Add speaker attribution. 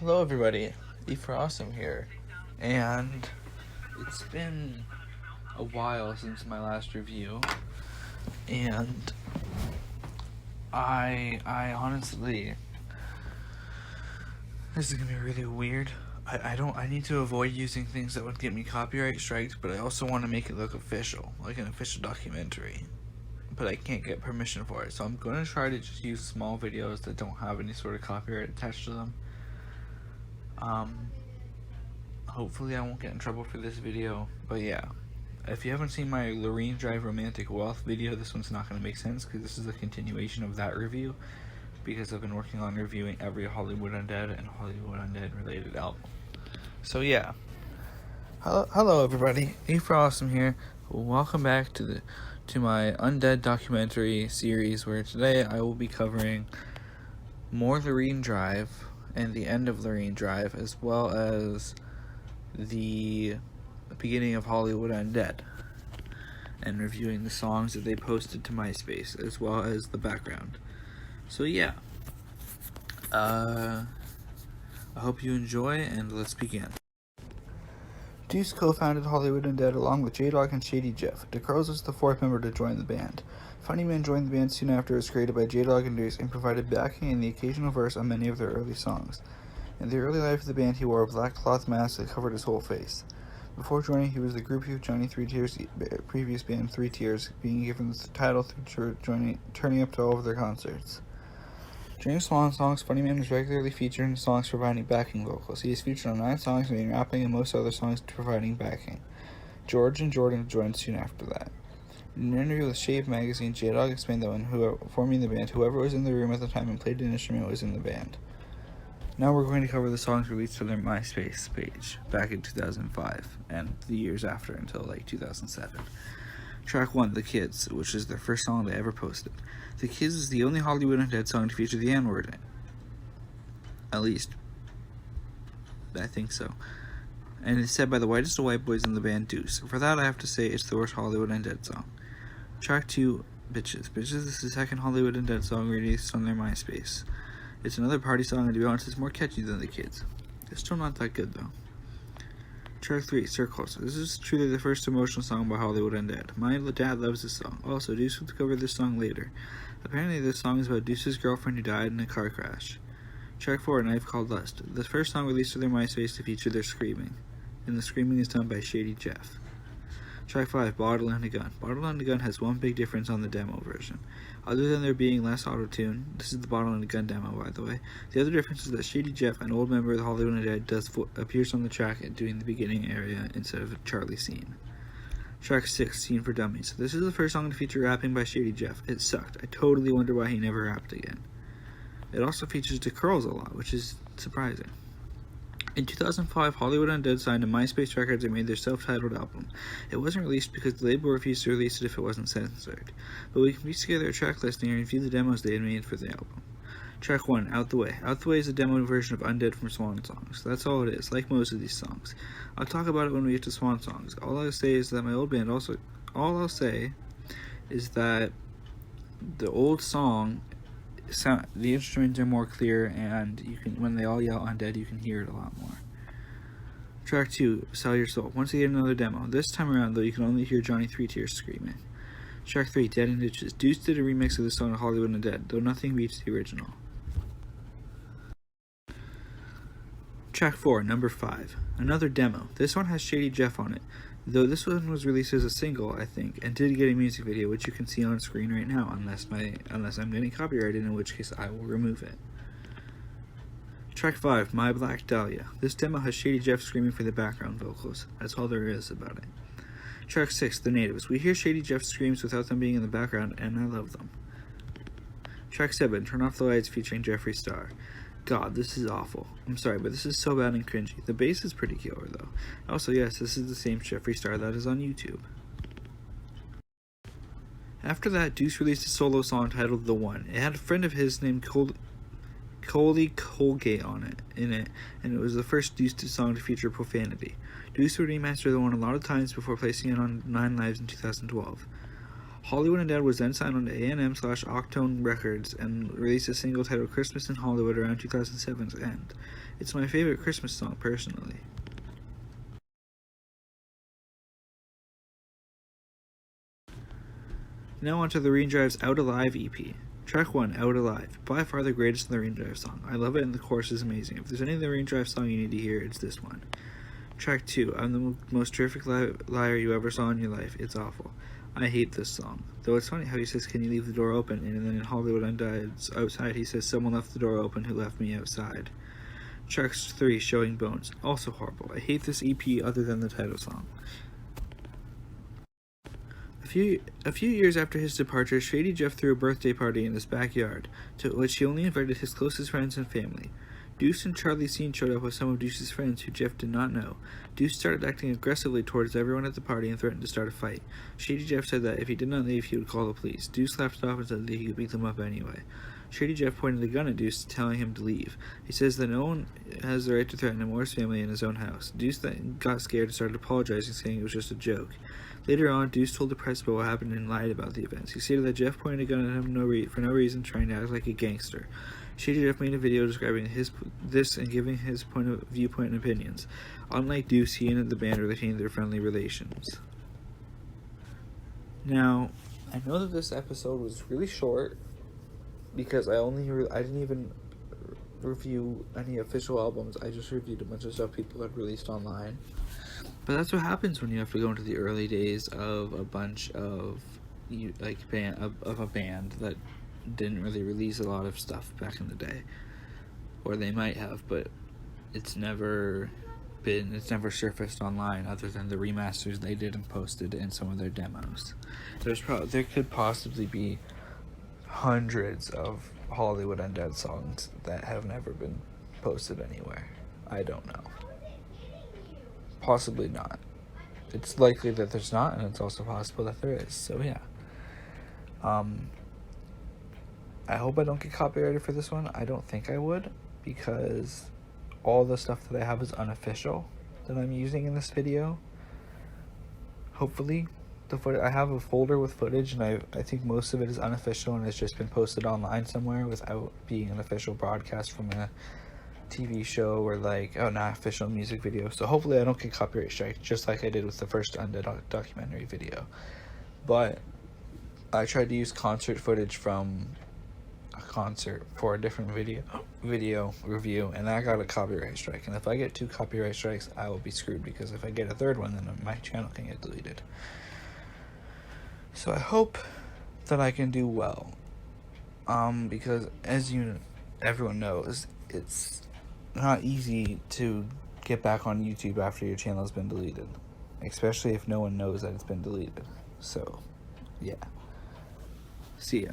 Speaker 1: Hello everybody, E for Awesome here, and it's been a while since my last review, and I honestly, this is gonna be really weird. I need to avoid using things that would get me copyright striked, but I also want to make it look official, like an official documentary, but I can't get permission for it, so I'm gonna try to just use small videos that don't have any sort of copyright attached to them. Hopefully I won't get in trouble for this video, but yeah. If you haven't seen my Lorene Drive Romantic Wealth video, this one's not going to make sense because this is a continuation of that review, because I've been working on reviewing every Hollywood Undead and Hollywood Undead related album. So yeah. Hello everybody, E for Awesome here. Welcome back to my Undead documentary series, where today I will be covering more Lorene Drive and the end of Lorene Drive, as well as the beginning of Hollywood Undead, and reviewing the songs that they posted to MySpace, as well as the background. So yeah, I hope you enjoy, and let's begin. Deuce co-founded Hollywood Undead along with J-Dog and Shady Jeff. DeCruz was the fourth member to join the band. Funny Man joined the band soon after. It was created by J-Dog and Deuce and provided backing and the occasional verse on many of their early songs. In the early life of the band, he wore a black cloth mask that covered his whole face. Before joining, he was the groupie of Johnny Three Tears' previous band, Three Tears, being given the title through turning up to all of their concerts. During Swan songs, Funny Man was regularly featured in songs providing backing vocals. He is featured on 9 songs, meaning rapping, and most other songs providing backing. George and Jordan joined soon after that. In an interview with Shave magazine, J-Dog explained that when forming the band, whoever was in the room at the time and played an instrument was in the band. Now we're going to cover the songs released to their MySpace page back in 2005 and the years after until like 2007. Track 1, The Kids, which is their first song they ever posted. The Kids is the only Hollywood Undead song to feature the N-word in it. At least, I think so. And it's said by the whitest of white boys in the band, Deuce. For that, I have to say it's the worst Hollywood Undead song. Track 2, Bitches. Bitches is the second Hollywood Undead song released on their MySpace. It's another party song, and to be honest, it's more catchy than The Kids. It's still not that good, though. Track 3, Circles. This is truly the first emotional song by Hollywood Undead. My dad loves this song. Also, Deuce will cover this song later. Apparently, this song is about Deuce's girlfriend who died in a car crash. Track 4, Knife Called Lust. The first song released to their MySpace to feature their screaming, and the screaming is done by Shady Jeff. Track 5, Bottle and a Gun. Bottle and a Gun has one big difference on the demo version. Other than there being less auto-tune, this is the Bottle and a Gun demo, by the way. The other difference is that Shady Jeff, an old member of the Hollywood Undead, appears on the track doing the beginning area instead of Charlie Scene. Track 6, Scene for Dummies. This is the first song to feature rapping by Shady Jeff. It sucked. I totally wonder why he never rapped again. It also features DeCruz a lot, which is surprising. In 2005, Hollywood Undead signed to MySpace Records and made their self-titled album. It wasn't released because the label refused to release it if it wasn't censored, but we can piece together a track listing and review the demos they had made for the album. Track 1, Out the Way. Out the Way is a demo version of Undead from Swan songs. That's all it is, like most of these songs. I'll talk about it when we get to Swan songs. All I'll say is that the old song, the instruments are more clear, and when they all yell Undead, you can hear it a lot more. Track 2, Sell Your Soul. Once again, another demo. This time around, though, you can only hear Johnny Three Tears screaming. Track 3, Dead in Ditches. Deuce did a remix of the song Hollywood Undead, though nothing beats the original. Track 4, Number 5. Another demo. This one has Shady Jeff on it, though this one was released as a single, I think, and did get a music video, which you can see on screen right now, unless I'm getting copyrighted, in which case I will remove it. Track 5, My Black Dahlia. This demo has Shady Jeff screaming for the background vocals. That's all there is about it. Track 6, The Natives. We hear Shady Jeff screams without them being in the background, and I love them. Track 7, Turn Off the Lights, featuring Jeffree Star. God, this is awful. I'm sorry, but this is so bad and cringy. The bass is pretty killer, though. Also, yes, this is the same Jeffree Star that is on YouTube. After that, Deuce released a solo song titled The One. It had a friend of his named Coley Colgate in it, and it was the first Deuce song to feature profanity. Deuce would remaster The One a lot of times before placing it on 9 Lives in 2012. Hollywood Undead was then signed on to A&M/Octone Records and released a single titled Christmas in Hollywood around 2007's end. It's my favorite Christmas song, personally. Now on to the Lorene Drive's Out Alive EP. Track 1, Out Alive. By far the greatest Lorene Drive song. I love it and the chorus is amazing. If there's any Lorene Drive song you need to hear, it's this one. Track 2, I'm the most terrific liar you ever saw in your life. It's awful. I hate this song. Though it's funny how he says, can you leave the door open? And then in Hollywood Undead's Outside, he says, someone left the door open who left me outside. Track 3, Showing Bones. Also horrible. I hate this EP other than the title song. A few years after his departure, Shady Jeff threw a birthday party in his backyard, to which he only invited his closest friends and family. Deuce and Charlie Scene showed up with some of Deuce's friends who Jeff did not know. Deuce started acting aggressively towards everyone at the party and threatened to start a fight. Shady Jeff said that if he did not leave, he would call the police. Deuce laughed it off and said that he could beat them up anyway. Shady Jeff pointed a gun at Deuce, telling him to leave. He says that no one has the right to threaten him or his family in his own house. Deuce then got scared and started apologizing, saying it was just a joke. Later on, Deuce told the press about what happened and lied about the events. He stated that Jeff pointed a gun at him for no reason, trying to act like a gangster. Shady Jeff made a video describing this and giving his viewpoint and opinions. Unlike Deuce, he and the band retained their friendly relations. Now, I know that this episode was really short because I didn't even review any official albums. I just reviewed a bunch of stuff people had released online. But that's what happens when you have to go into the early days of a bunch of a band that didn't really release a lot of stuff back in the day, or they might have, but it's never surfaced online other than the remasters they did and posted in some of their demos. There could possibly be hundreds of Hollywood Undead songs that have never been posted anywhere. I don't know. Possibly not. It's likely that there's not, and it's also possible that there is. So yeah. I hope I don't get copyrighted for this one. I don't think I would, because all the stuff that I have is unofficial that I'm using in this video. Hopefully, I have a folder with footage, and I think most of it is unofficial and it's just been posted online somewhere without being an official broadcast from a TV show or not official music video. So hopefully I don't get copyright strike, just like I did with the first Undead documentary video. But I tried to use concert footage from a concert for a different video review, and I got a copyright strike. And if I get 2 copyright strikes, I will be screwed, because if I get a third one, then my channel can get deleted. So I hope that I can do well, because as everyone knows, it's not easy to get back on YouTube after your channel has been deleted, especially if no one knows that it's been deleted. So yeah, see ya.